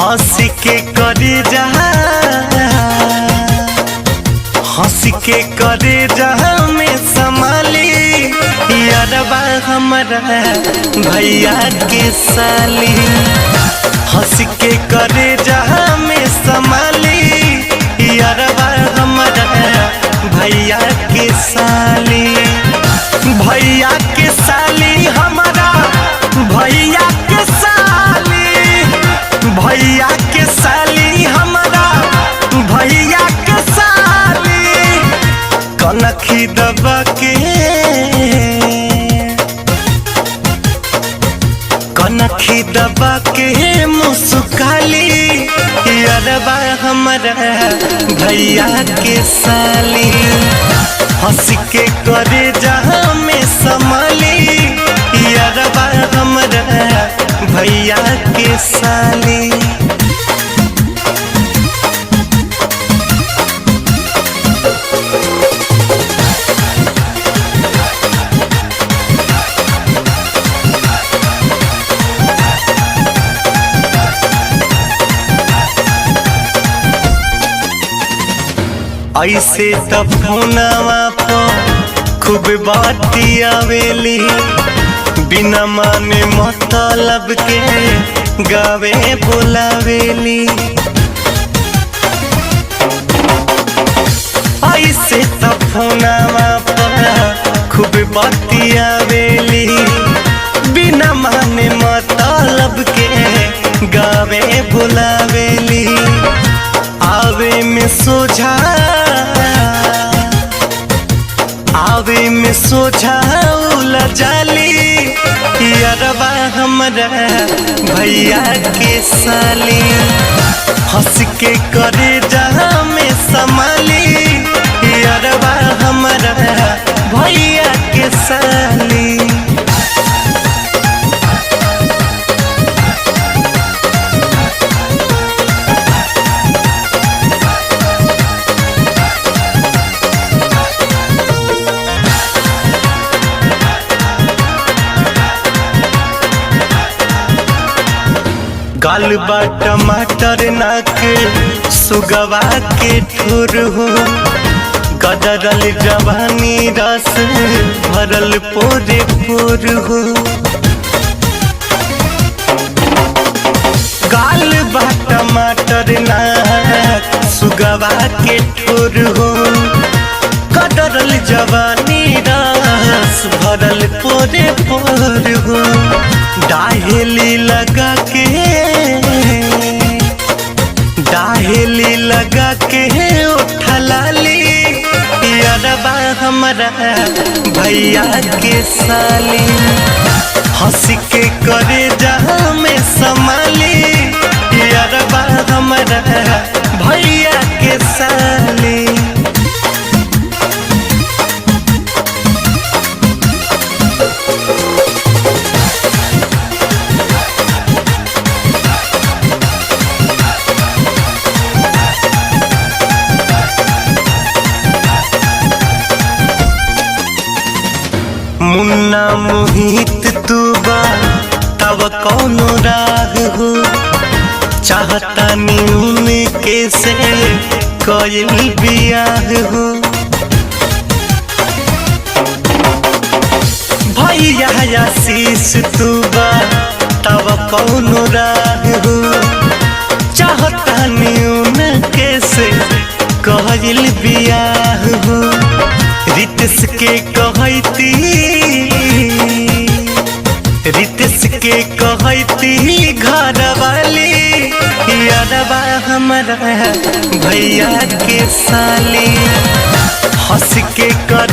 हंस के करे जहा हंस के करे जहा में संभाली यारबा हमारा भैया के साली। हंस के करे जहा में संभाली यारबा हमारा भैया के साली। भैया के साली हमारा भैया के साली। भैया के साली हमारा भैया के साली। कनखी दबा के कनखी दबा के मुस्काली यारबा हमारा भैया के साली। हंस के करे जहाँ में संभाली यारबा हमारा भैया के साली। ऐसे तब फोनवा पर खूब बाती आवेली बिना माने मतलब के गावे बुलावेली। ऐसे तब फोनवा पर खूब बाती आवेली बिना माने मतलब के गावे बुलावेली। आवे में सोझा आवे में सोझा उला जाली यारबा हमारा भैया के साली। हंस के करे जहाँ में संभाली यारबा हमारा भैया के साली। गाल बा टमाटर नाक सुगवा के ठुर हो गदरल जवानी रस भरल पोरे पोर हो। गाल बा टमाटर नाक सुगवा के ठुर हो गदरल जवानी रस भरल पोरे पोर हो। डाहेली लगा के डाहेली लगा के उठलाली यारबा हमारा भैया के साली। हंस के करे जहाँ में संभाली यारबा हमारा भैया के साली। मुन्ना मोहित तू बा तब कौनो राग हो चाहता नीन के से कोयल बियाह हो। भैया आशीष तू बा तब कौनो राग हो चाहता नीन के से कोयल बियाह हो। रितेश के कहती रितेश के कहती घर वाली यारबा हमारा भैया के साली। हंस के कर